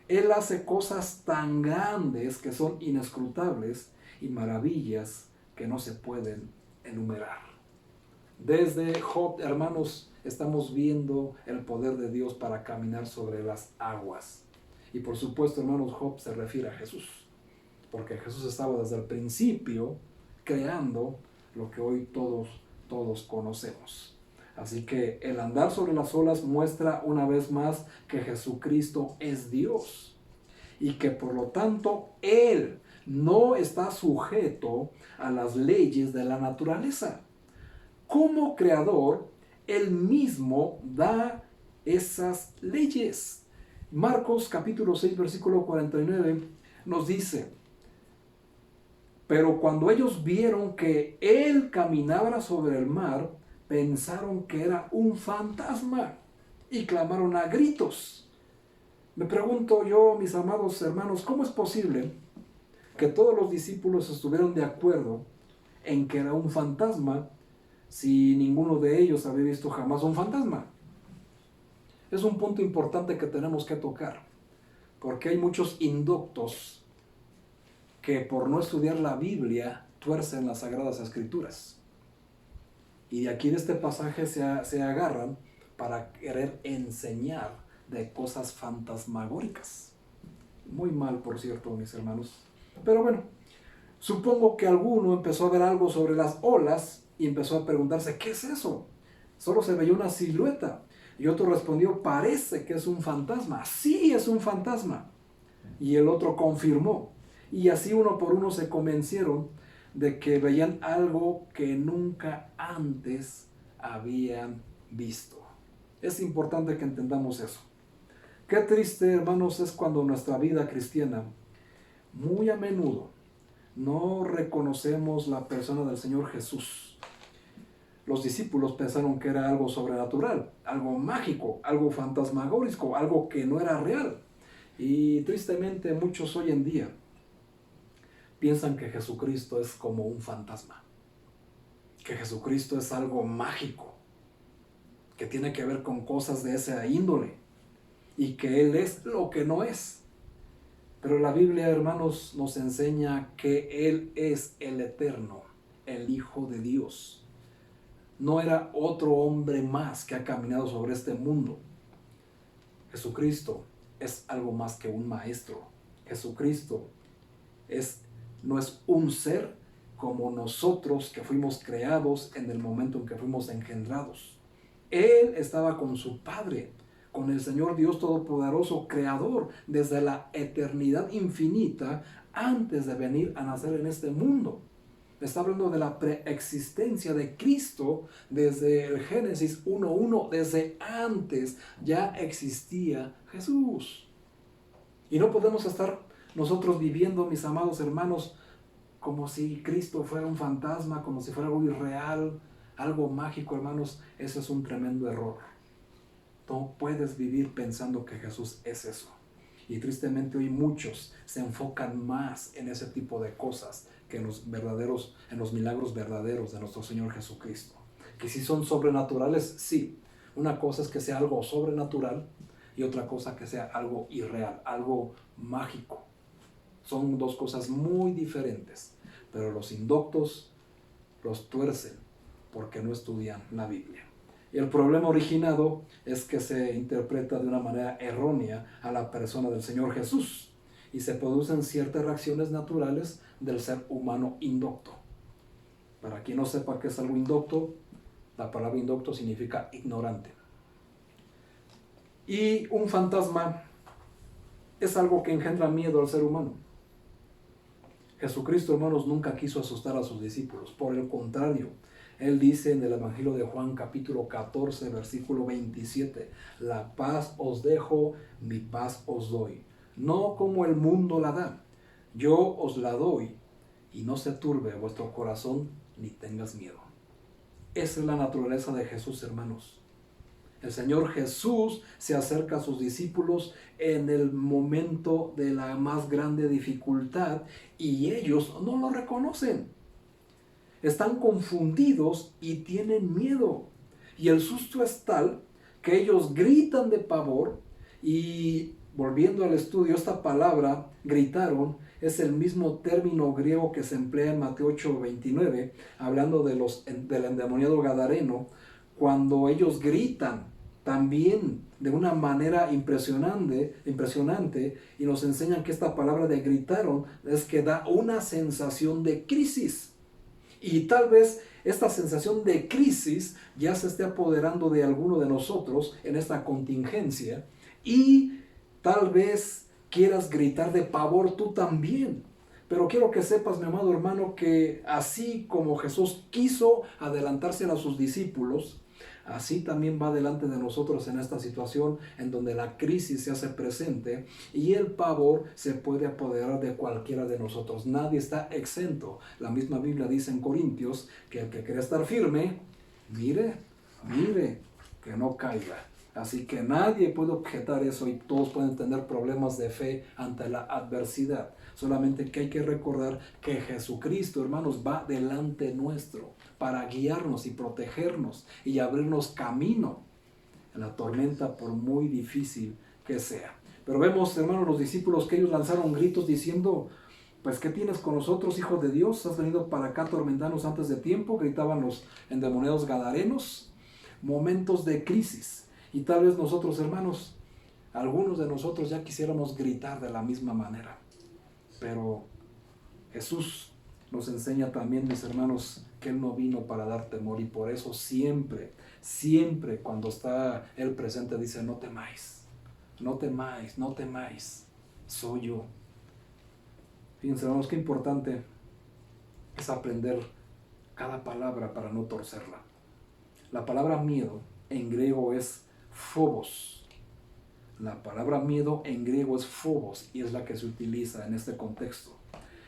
Él hace cosas tan grandes que son inescrutables y maravillas que no se pueden enumerar. Desde Job, hermanos, estamos viendo el poder de Dios para caminar sobre las aguas. Y por supuesto, hermanos, Job se refiere a Jesús, porque Jesús estaba desde el principio creando lo que hoy todos conocemos. Así que el andar sobre las olas muestra una vez más que Jesucristo es Dios y que por lo tanto Él no está sujeto a las leyes de la naturaleza. Como creador, Él mismo da esas leyes. Marcos capítulo 6, versículo 49 nos dice: pero cuando ellos vieron que Él caminaba sobre el mar, pensaron que era un fantasma y clamaron a gritos. Me pregunto yo, mis amados hermanos, ¿cómo es posible que todos los discípulos estuvieron de acuerdo en que era un fantasma si ninguno de ellos había visto jamás un fantasma? Es un punto importante que tenemos que tocar, porque hay muchos indoctos que por no estudiar la Biblia tuercen las Sagradas Escrituras. Y de aquí de este pasaje se agarran para querer enseñar de cosas fantasmagóricas. Muy mal, por cierto, mis hermanos. Pero bueno, supongo que alguno empezó a ver algo sobre las olas y empezó a preguntarse, ¿qué es eso? Solo se veía una silueta. Y otro respondió, parece que es un fantasma. Sí, es un fantasma. Y el otro confirmó. Y así uno por uno se convencieron de que veían algo que nunca antes habían visto. Es importante que entendamos eso. Qué triste, hermanos, es cuando nuestra vida cristiana, muy a menudo, no reconocemos la persona del Señor Jesús. Los discípulos pensaron que era algo sobrenatural, algo mágico, algo fantasmagórico, algo que no era real. Y tristemente muchos hoy en día piensan que Jesucristo es como un fantasma, que Jesucristo es algo mágico, que tiene que ver con cosas de esa índole y que Él es lo que no es. Pero la Biblia, hermanos, nos enseña que Él es el eterno, el Hijo de Dios. No era otro hombre más que ha caminado sobre este mundo. Jesucristo es algo más que un maestro. Jesucristo no es un ser como nosotros que fuimos creados en el momento en que fuimos engendrados. Él estaba con su Padre, con el Señor Dios Todopoderoso, Creador, desde la eternidad infinita, antes de venir a nacer en este mundo. Está hablando de la preexistencia de Cristo desde el Génesis 1:1, desde antes ya existía Jesús. Y no podemos estar nosotros viviendo, mis amados hermanos, como si Cristo fuera un fantasma, como si fuera algo irreal, algo mágico, hermanos. Eso es un tremendo error. No puedes vivir pensando que Jesús es eso. Y tristemente hoy muchos se enfocan más en ese tipo de cosas que en los milagros verdaderos de nuestro Señor Jesucristo. Que si son sobrenaturales, sí. Una cosa es que sea algo sobrenatural y otra cosa que sea algo irreal, algo mágico. Son dos cosas muy diferentes, pero los indoctos los tuercen porque no estudian la Biblia. Y el problema originado es que se interpreta de una manera errónea a la persona del Señor Jesús y se producen ciertas reacciones naturales del ser humano indocto. Para quien no sepa qué es algo indocto, la palabra indocto significa ignorante. Y un fantasma es algo que engendra miedo al ser humano. Jesucristo, hermanos, nunca quiso asustar a sus discípulos. Por el contrario, Él dice en el Evangelio de Juan, capítulo 14, versículo 27, la paz os dejo, mi paz os doy. No como el mundo la da. Yo os la doy, y no se turbe vuestro corazón, ni tengas miedo. Esa es la naturaleza de Jesús, hermanos. El Señor Jesús se acerca a sus discípulos en el momento de la más grande dificultad y ellos no lo reconocen. Están confundidos y tienen miedo. Y el susto es tal que ellos gritan de pavor. Y volviendo al estudio, esta palabra, gritaron, es el mismo término griego que se emplea en Mateo 8:29, hablando del endemoniado gadareno, cuando ellos gritan también de una manera impresionante, y nos enseñan que esta palabra de gritaron es que da una sensación de crisis. Y tal vez esta sensación de crisis ya se esté apoderando de alguno de nosotros en esta contingencia, y tal vez quieras gritar de pavor tú también. Pero quiero que sepas, mi amado hermano, que así como Jesús quiso adelantarse a sus discípulos, así también va delante de nosotros en esta situación en donde la crisis se hace presente y el pavor se puede apoderar de cualquiera de nosotros. Nadie está exento. La misma Biblia dice en Corintios que el que quiere estar firme, mire, que no caiga. Así que nadie puede objetar eso y todos pueden tener problemas de fe ante la adversidad. Solamente que hay que recordar que Jesucristo, hermanos, va delante nuestro para guiarnos y protegernos y abrirnos camino en la tormenta, por muy difícil que sea. Pero vemos, hermanos, los discípulos que ellos lanzaron gritos diciendo, pues, ¿qué tienes con nosotros, hijo de Dios? ¿Has venido para acá a atormentarnos antes de tiempo? Gritaban los endemoniados gadarenos. Momentos de crisis. Y tal vez nosotros, hermanos, algunos de nosotros ya quisiéramos gritar de la misma manera. Pero Jesús nos enseña también, mis hermanos, que Él no vino para dar temor. Y por eso siempre cuando está Él presente dice, no temáis, soy yo. Fíjense, hermanos, qué importante es aprender cada palabra para no torcerla. La palabra miedo en griego es phobos. La palabra miedo en griego es phobos y es la que se utiliza en este contexto.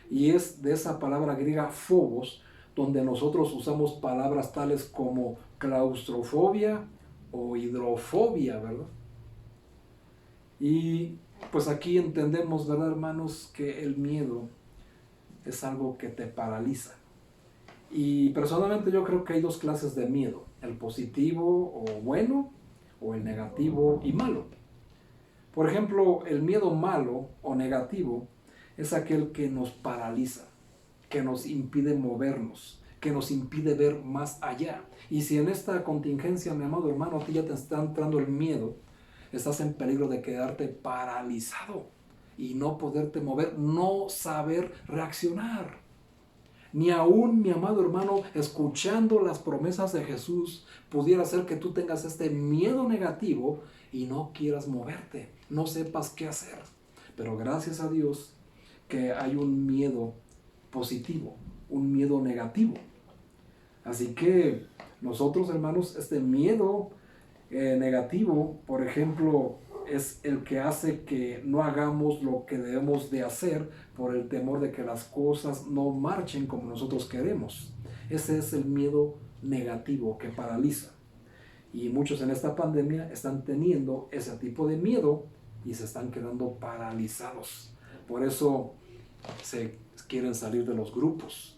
Y es de esa palabra griega phobos donde nosotros usamos palabras tales como claustrofobia o hidrofobia, ¿verdad? Y pues aquí entendemos, ¿verdad, hermanos?, que el miedo es algo que te paraliza. Y personalmente yo creo que hay dos clases de miedo, el positivo o bueno, o el negativo y malo. Por ejemplo, el miedo malo o negativo es aquel que nos paraliza, que nos impide movernos, que nos impide ver más allá. Y si en esta contingencia, mi amado hermano, a ti ya te está entrando el miedo, estás en peligro de quedarte paralizado y no poderte mover, no saber reaccionar. Ni aún, mi amado hermano, escuchando las promesas de Jesús, pudiera ser que tú tengas este miedo negativo y no quieras moverte, no sepas qué hacer. Pero gracias a Dios que hay un miedo positivo, un miedo negativo. Así que nosotros, hermanos, este miedo negativo, por ejemplo, es el que hace que no hagamos lo que debemos de hacer por el temor de que las cosas no marchen como nosotros queremos. Ese es el miedo negativo que paraliza. Y muchos en esta pandemia están teniendo ese tipo de miedo y se están quedando paralizados. Por eso se quieren salir de los grupos,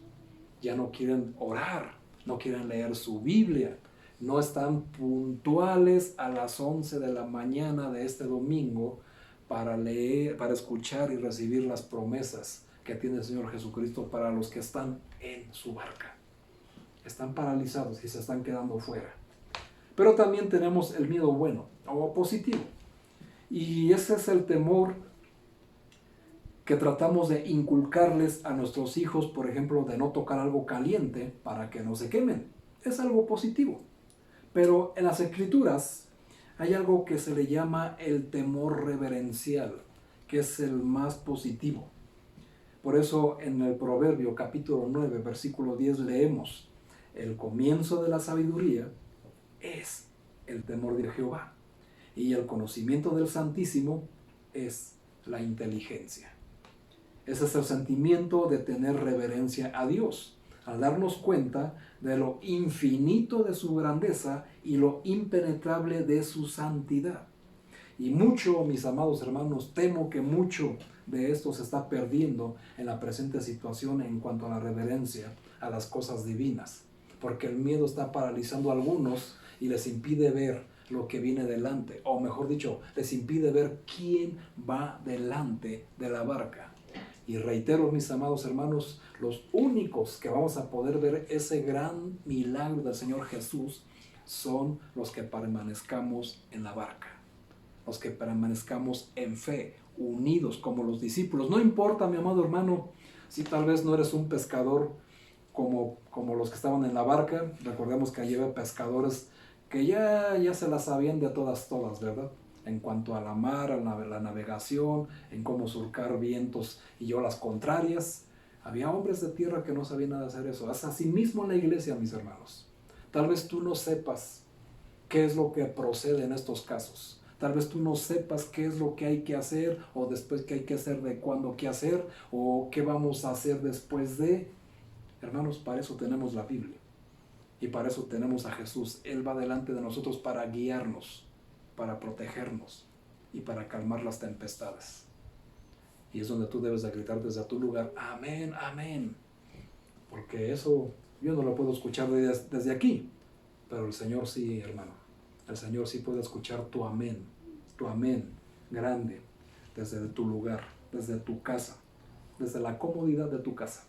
ya no quieren orar, no quieren leer su Biblia, no están puntuales a las 11 de la mañana de este domingo para leer, para escuchar y recibir las promesas que tiene el Señor Jesucristo para los que están en su barca. Están paralizados y se están quedando fuera. Pero también tenemos el miedo bueno o positivo. Y ese es el temor que tratamos de inculcarles a nuestros hijos, por ejemplo, de no tocar algo caliente para que no se quemen. Es algo positivo. Pero en las Escrituras hay algo que se le llama el temor reverencial, que es el más positivo. Por eso en el Proverbio capítulo 9, versículo 10 leemos, el comienzo de la sabiduría es el temor de Jehová, y el conocimiento del Santísimo es la inteligencia. Ese es el sentimiento de tener reverencia a Dios, al darnos cuenta de lo infinito de su grandeza y lo impenetrable de su santidad. Y mucho, mis amados hermanos, temo que mucho de esto se está perdiendo en la presente situación en cuanto a la reverencia a las cosas divinas, porque el miedo está paralizando a algunos y les impide ver lo que viene delante, o mejor dicho, les impide ver quién va delante de la barca. Y reitero, mis amados hermanos, los únicos que vamos a poder ver ese gran milagro del Señor Jesús son los que permanezcamos en la barca, los que permanezcamos en fe, unidos como los discípulos. No importa, mi amado hermano, si tal vez no eres un pescador como los que estaban en la barca. Recordemos que allí había pescadores que ya se las sabían de todas, ¿verdad? En cuanto a la mar, a la navegación, en cómo surcar vientos y olas contrarias. Había hombres de tierra que no sabían nada de hacer eso. Es así mismo en la iglesia, mis hermanos. Tal vez tú no sepas qué es lo que procede en estos casos. Tal vez tú no sepas qué es lo que hay que hacer, o después qué hay que hacer, de cuándo qué hacer, o qué vamos a hacer después de. Hermanos, para eso tenemos la Biblia. Y para eso tenemos a Jesús. Él va delante de nosotros para guiarnos, para protegernos y para calmar las tempestades. Y es donde tú debes de gritar desde tu lugar: amén, amén. Porque eso yo no lo puedo escuchar desde aquí, pero el Señor sí, hermano. El Señor sí puede escuchar tu amén grande, desde tu lugar, desde tu casa, desde la comodidad de tu casa.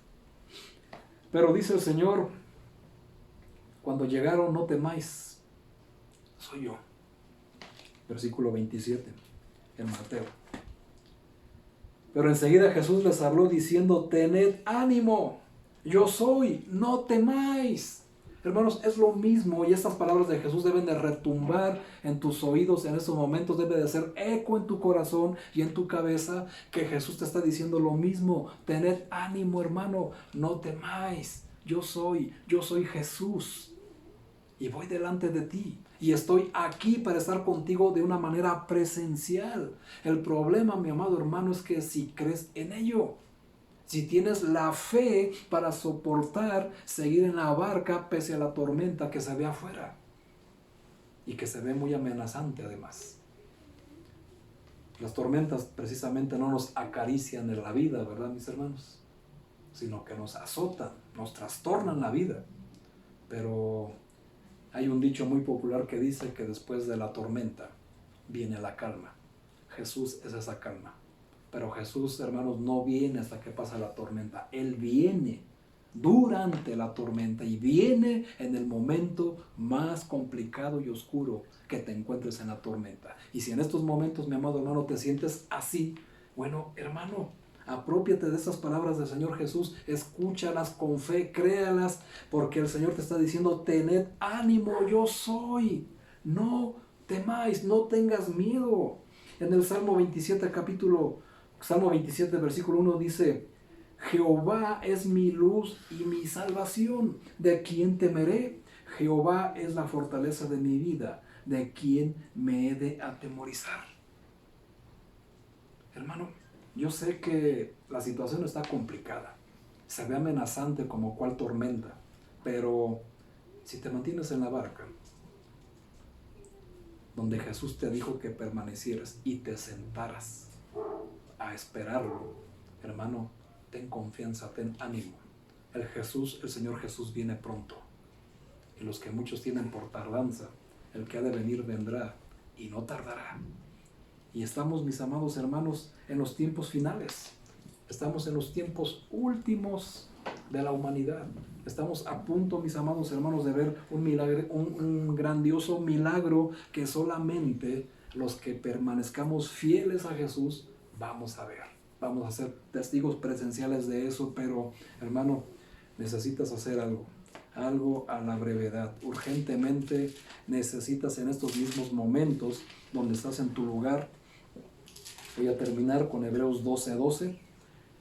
Pero dice el Señor: cuando llegaron, no temáis, soy yo. Versículo 27 en Mateo. Pero enseguida Jesús les habló diciendo: tened ánimo, yo soy, no temáis. Hermanos, es lo mismo, y estas palabras de Jesús deben de retumbar en tus oídos en estos momentos, debe de hacer eco en tu corazón y en tu cabeza, que Jesús te está diciendo lo mismo. Tened ánimo, hermano, no temáis, yo soy Jesús, y voy delante de ti, y estoy aquí para estar contigo de una manera presencial. El problema, mi amado hermano, es que si crees en ello, si tienes la fe para soportar, seguir en la barca pese a la tormenta que se ve afuera y que se ve muy amenazante además. Las tormentas precisamente no nos acarician en la vida, ¿verdad, mis hermanos? Sino que nos azotan, nos trastornan la vida. Pero hay un dicho muy popular que dice que después de la tormenta viene la calma. Jesús es esa calma. Pero Jesús, hermanos, no viene hasta que pasa la tormenta. Él viene durante la tormenta y viene en el momento más complicado y oscuro que te encuentres en la tormenta. Y si en estos momentos, mi amado hermano, te sientes así, bueno, hermano, aprópiate de esas palabras del Señor Jesús, escúchalas con fe, créalas, porque el Señor te está diciendo: tened ánimo, yo soy, no temáis, no tengas miedo. En el Salmo 27, Salmo 27, versículo 1 dice: Jehová es mi luz y mi salvación, ¿de quién temeré? Jehová es la fortaleza de mi vida, ¿de quién me he de atemorizar? Hermano, yo sé que la situación está complicada, se ve amenazante como cual tormenta, pero si te mantienes en la barca, donde Jesús te dijo que permanecieras y te sentaras a esperarlo, hermano, ten confianza, ten ánimo. El Señor Jesús viene pronto. Y los que muchos tienen por tardanza, el que ha de venir vendrá y no tardará. Y estamos, mis amados hermanos, en los tiempos finales. Estamos en los tiempos últimos de la humanidad. Estamos a punto, mis amados hermanos, de ver un milagro, un grandioso milagro que solamente los que permanezcamos fieles a Jesús vamos a ver. Vamos a ser testigos presenciales de eso, pero, hermano, necesitas hacer algo a la brevedad. Urgentemente necesitas en estos mismos momentos donde estás en tu lugar. Voy a terminar con Hebreos 12:12.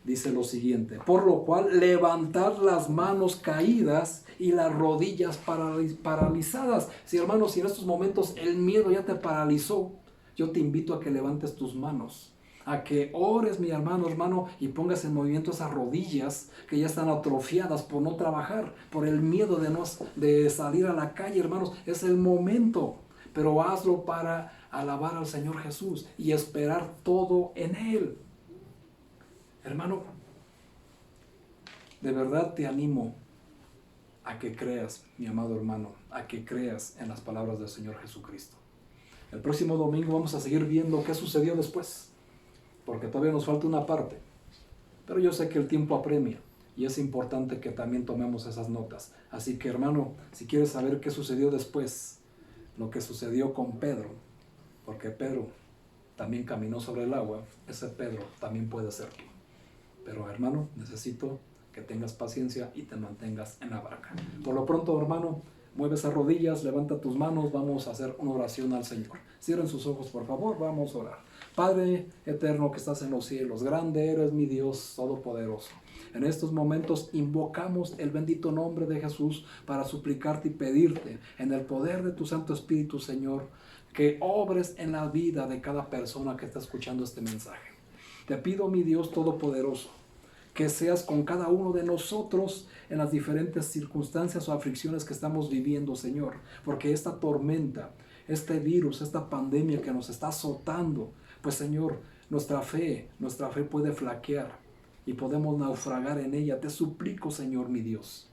Dice lo siguiente: por lo cual levantad las manos caídas y las rodillas paralizadas. Si, hermanos, si en estos momentos el miedo ya te paralizó, yo te invito a que levantes tus manos, a que ores, mi hermano, y pongas en movimiento esas rodillas que ya están atrofiadas por no trabajar, por el miedo de salir a la calle, hermanos. Es el momento, pero hazlo para alabar al Señor Jesús y esperar todo en Él. Hermano, de verdad te animo a que creas, mi amado hermano, a que creas en las palabras del Señor Jesucristo. El próximo domingo vamos a seguir viendo qué sucedió después, porque todavía nos falta una parte. Pero yo sé que el tiempo apremia y es importante que también tomemos esas notas. Así que, hermano, si quieres saber qué sucedió después, lo que sucedió con Pedro, porque Pedro también caminó sobre el agua, ese Pedro también puede ser tú. Pero, hermano, necesito que tengas paciencia y te mantengas en la barca. Por lo pronto, hermano, mueve esas rodillas, levanta tus manos, vamos a hacer una oración al Señor. Cierren sus ojos, por favor, vamos a orar. Padre eterno que estás en los cielos, grande eres mi Dios todopoderoso. En estos momentos invocamos el bendito nombre de Jesús para suplicarte y pedirte en el poder de tu Santo Espíritu, Señor, que obres en la vida de cada persona que está escuchando este mensaje. Te pido, mi Dios todopoderoso, que seas con cada uno de nosotros en las diferentes circunstancias o aflicciones que estamos viviendo, Señor, porque esta tormenta, este virus, esta pandemia que nos está azotando, pues, Señor, nuestra fe puede flaquear y podemos naufragar en ella. Te suplico, Señor, mi Dios,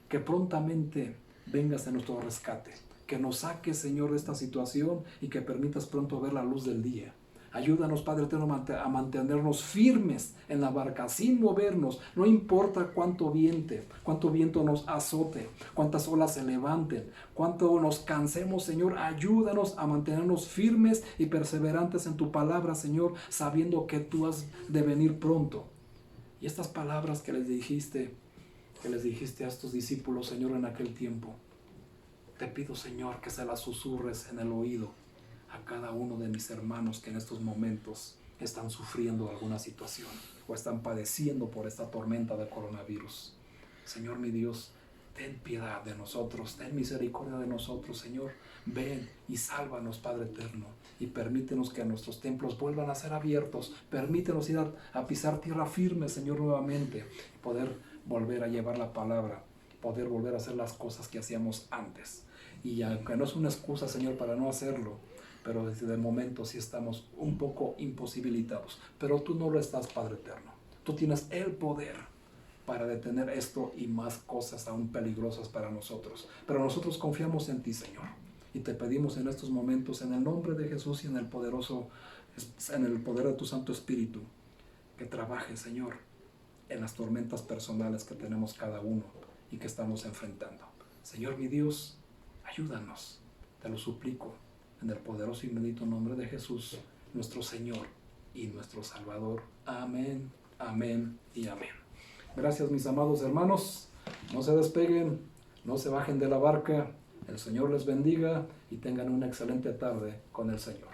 que prontamente vengas a nuestro rescate, que nos saques, Señor, de esta situación y que permitas pronto ver la luz del día. Ayúdanos, Padre eterno, a mantenernos firmes en la barca, sin movernos. No importa cuánto viento nos azote, cuántas olas se levanten, cuánto nos cansemos, Señor. Ayúdanos a mantenernos firmes y perseverantes en tu palabra, Señor, sabiendo que tú has de venir pronto. Y estas palabras que les dijiste a estos discípulos, Señor, en aquel tiempo, te pido, Señor, que se las susurres en el oído a cada uno de mis hermanos que en estos momentos están sufriendo alguna situación o están padeciendo por esta tormenta de coronavirus. Señor mi Dios, ten piedad de nosotros, ten misericordia de nosotros, Señor. Ven y sálvanos, Padre eterno, y permítenos que nuestros templos vuelvan a ser abiertos. Permítenos ir a pisar tierra firme, Señor, nuevamente, poder volver a llevar la palabra, poder volver a hacer las cosas que hacíamos antes. Y aunque no es una excusa, Señor, para no hacerlo, pero desde el momento sí estamos un poco imposibilitados. Pero tú no lo estás, Padre eterno. Tú tienes el poder para detener esto y más cosas aún peligrosas para nosotros. Pero nosotros confiamos en ti, Señor. Y te pedimos en estos momentos, en el nombre de Jesús y en el poder de tu Santo Espíritu, que trabaje, Señor, en las tormentas personales que tenemos cada uno y que estamos enfrentando. Señor mi Dios, ayúdanos, te lo suplico, en el poderoso y bendito nombre de Jesús, nuestro Señor y nuestro Salvador. Amén, amén y amén. Gracias, mis amados hermanos. No se despeguen, no se bajen de la barca. El Señor les bendiga y tengan una excelente tarde con el Señor.